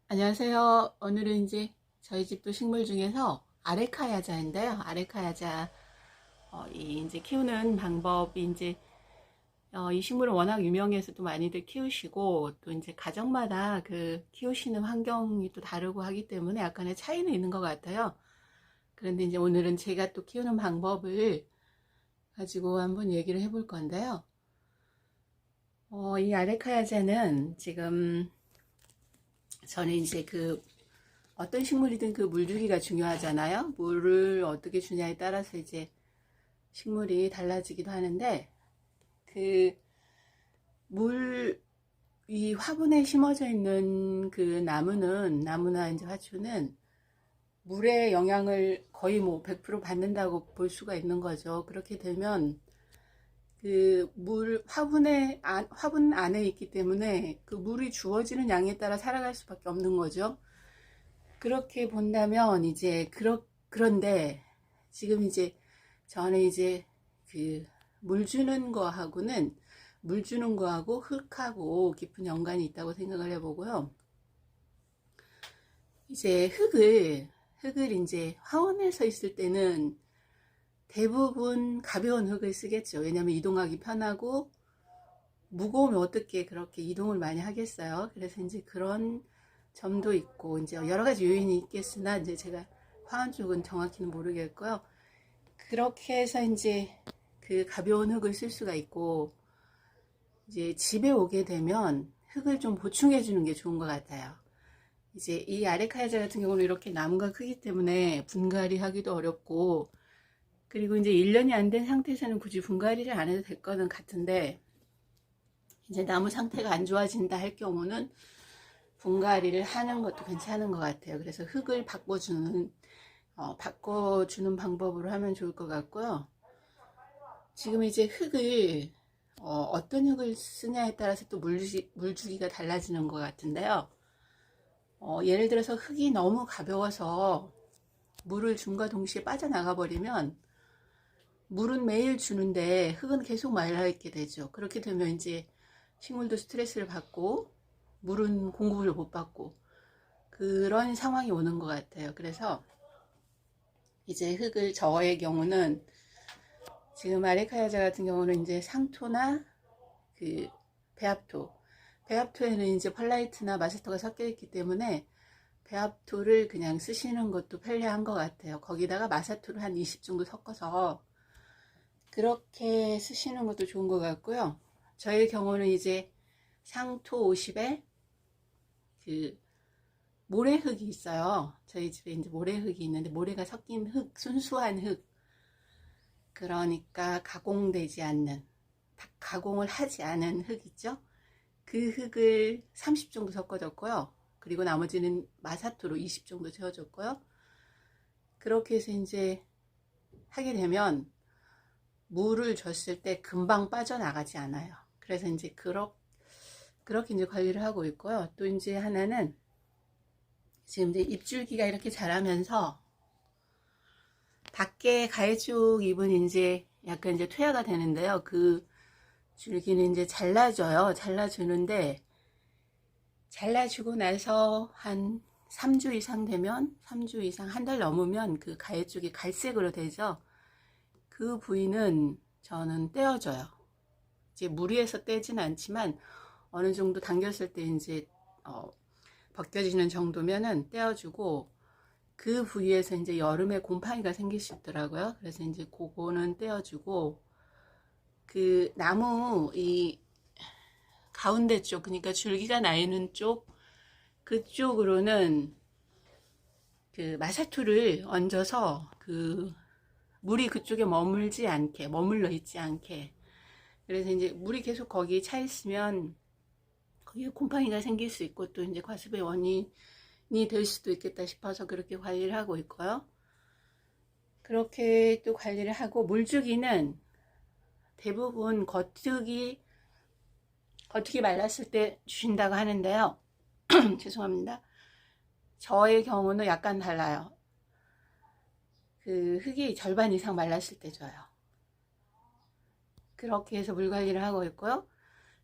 안녕하세요. 오늘은 이제 저희 집도 식물 중에서 아레카야자인데요. 아레카야자 이 이제 키우는 방법이 이제 이 식물은 워낙 유명해서 또 많이들 키우시고 또 이제 가정마다 그 키우시는 환경이 또 다르고 하기 때문에 약간의 차이는 있는 것 같아요. 그런데 이제 오늘은 제가 또 키우는 방법을 가지고 한번 얘기를 해볼 건데요. 이 아레카야자는 지금 저는 이제 그 어떤 식물이든 그 물주기가 중요하잖아요. 물을 어떻게 주냐에 따라서 이제 식물이 달라지기도 하는데, 그 물, 이 화분에 심어져 있는 그 나무나 이제 화초는 물의 영향을 거의 뭐 100% 받는다고 볼 수가 있는 거죠. 그렇게 되면 그 화분 안에 있기 때문에 그 물이 주어지는 양에 따라 살아갈 수밖에 없는 거죠. 그렇게 본다면 이제 그런데 지금 이제 저는 이제 그 물 주는 거하고 흙하고 깊은 연관이 있다고 생각을 해보고요. 이제 흙을 이제 화원에서 있을 때는 대부분 가벼운 흙을 쓰겠죠. 왜냐하면 이동하기 편하고 무거우면 어떻게 그렇게 이동을 많이 하겠어요. 그래서 이제 그런 점도 있고 이제 여러 가지 요인이 있겠으나 이제 제가 화원 쪽은 정확히는 모르겠고요. 그렇게 해서 이제 그 가벼운 흙을 쓸 수가 있고 이제 집에 오게 되면 흙을 좀 보충해 주는 게 좋은 것 같아요. 이제 이 아레카야자 같은 경우는 이렇게 나무가 크기 때문에 분갈이 하기도 어렵고 그리고 이제 1년이 안 된 상태에서는 굳이 분갈이를 안 해도 될 거는 같은데 이제 나무 상태가 안 좋아진다 할 경우는 분갈이를 하는 것도 괜찮은 것 같아요. 그래서 흙을 바꿔주는 방법으로 하면 좋을 것 같고요. 지금 이제 어떤 흙을 쓰냐에 따라서 또 물주기가 달라지는 것 같은데요. 예를 들어서 흙이 너무 가벼워서 물을 줌과 동시에 빠져나가 버리면 물은 매일 주는데 흙은 계속 말라있게 되죠. 그렇게 되면 이제 식물도 스트레스를 받고 물은 공급을 못 받고 그런 상황이 오는 것 같아요. 그래서 이제 저의 경우는 지금 아레카야자 같은 경우는 이제 상토나 그 배합토, 배합토에는 이제 펄라이트나 마세토가 섞여 있기 때문에 배합토를 그냥 쓰시는 것도 편리한 것 같아요. 거기다가 마사토를 한 20 정도 섞어서 그렇게 쓰시는 것도 좋은 것 같고요. 저의 경우는 이제 상토 50에 그 모래흙이 있어요. 저희 집에 이제 모래흙이 있는데 모래가 섞인 순수한 흙. 그러니까 가공을 하지 않은 흙 있죠? 그 흙을 30 정도 섞어줬고요. 그리고 나머지는 마사토로 20 정도 채워줬고요. 그렇게 해서 이제 하게 되면 물을 줬을 때 금방 빠져나가지 않아요. 그래서 이제 그렇게 이제 관리를 하고 있고요. 또 이제 하나는 지금 이제 잎줄기가 이렇게 자라면서 밖에 가해쪽 잎은 이제 약간 이제 퇴화가 되는데요. 그 줄기는 이제 잘라주는데 잘라주고 나서 한 3주 이상 되면 3주 이상 한 달 넘으면 그 가해 쪽이 갈색으로 되죠. 그 부위는 저는 떼어줘요. 이제 무리해서 떼지는 않지만 어느 정도 당겼을 때 이제 벗겨지는 정도면은 떼어주고 그 부위에서 이제 여름에 곰팡이가 생길 수 있더라고요. 그래서 이제 그거는 떼어주고 그 나무 이 가운데 쪽, 그러니까 줄기가 나 있는 쪽, 그쪽으로는 그 마사토를 얹어서 그 물이 그쪽에 머물러 있지 않게. 그래서 이제 물이 계속 거기에 차 있으면 거기에 곰팡이가 생길 수 있고 또 이제 과습의 원인이 될 수도 있겠다 싶어서 그렇게 관리를 하고 있고요. 그렇게 또 관리를 하고 물주기는 대부분 겉흙이 말랐을 때 주신다고 하는데요. 죄송합니다. 저의 경우는 약간 달라요. 그 흙이 절반 이상 말랐을 때 줘요. 그렇게 해서 물 관리를 하고 있고요.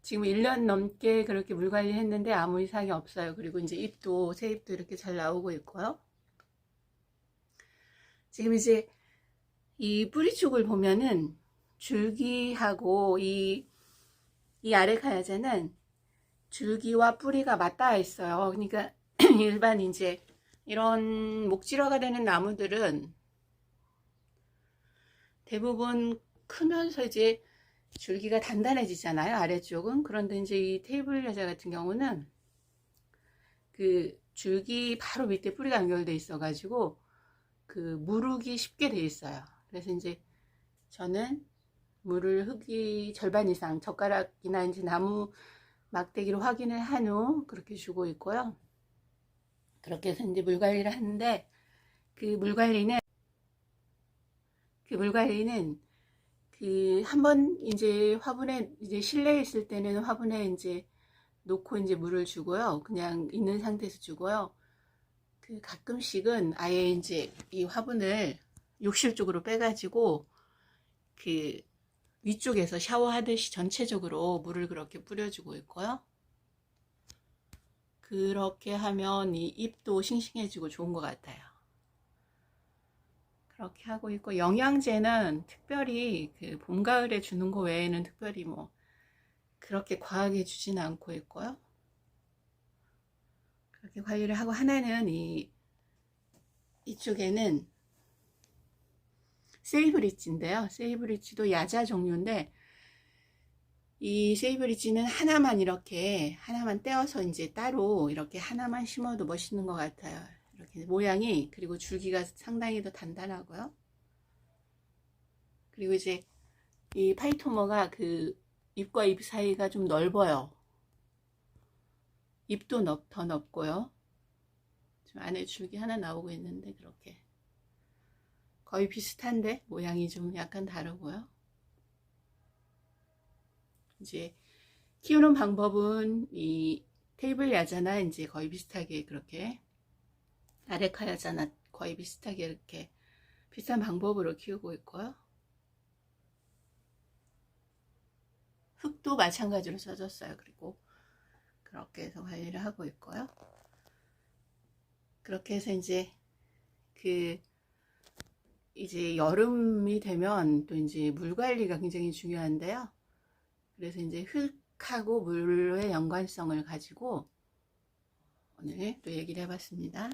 지금 1년 넘게 그렇게 물 관리했는데 아무 이상이 없어요. 그리고 이제 잎도 새 잎도 이렇게 잘 나오고 있고요. 지금 이제 이 뿌리 쪽을 보면은 줄기하고 이 아래 가야제는 줄기와 뿌리가 맞닿아 있어요. 그러니까 일반 이제 이런 목질화가 되는 나무들은 대부분 크면서 이제 줄기가 단단해지잖아요, 아래쪽은. 그런데 이제 이 테이블 야자 같은 경우는 그 줄기 바로 밑에 뿌리가 연결돼 있어 가지고 그 무르기 쉽게 돼 있어요. 그래서 이제 저는 물을 흙이 절반 이상 젓가락이나 이제 나무 막대기로 확인을 한 후 그렇게 주고 있고요. 그렇게 해서 이제 물 관리를 하는데 그 물 관리는 그 한번 이제 화분에 이제 실내에 있을 때는 화분에 이제 놓고 이제 물을 주고요. 그냥 있는 상태에서 주고요. 그 가끔씩은 아예 이제 이 화분을 욕실 쪽으로 빼가지고 그 위쪽에서 샤워하듯이 전체적으로 물을 그렇게 뿌려주고 있고요. 그렇게 하면 이 잎도 싱싱해지고 좋은 것 같아요. 그렇게 하고 있고, 영양제는 특별히 그 봄, 가을에 주는 거 외에는 특별히 뭐 그렇게 과하게 주진 않고 있고요. 그렇게 관리를 하고, 하나는 이쪽에는 세이브리치인데요. 세이브리치도 야자 종류인데, 이 세이브리치는 하나만 떼어서 이제 따로 이렇게 하나만 심어도 멋있는 것 같아요. 이렇게 모양이, 그리고 줄기가 상당히 더 단단하고요. 그리고 이제 이 파이토머가 그 잎과 잎 사이가 좀 넓어요. 잎도 더 넓고요. 지금 안에 줄기 하나 나오고 있는데 그렇게 거의 비슷한데 모양이 좀 약간 다르고요. 이제 키우는 방법은 이 테이블 야자나 이제 거의 비슷하게 그렇게 아레카 야자나 거의 비슷하게 이렇게 비슷한 방법으로 키우고 있고요. 흙도 마찬가지로 써줬어요. 그리고 그렇게 해서 관리를 하고 있고요. 그렇게 해서 이제 여름이 되면 또 이제 물 관리가 굉장히 중요한데요. 그래서 이제 흙하고 물의 연관성을 가지고 오늘 또 얘기를 해봤습니다.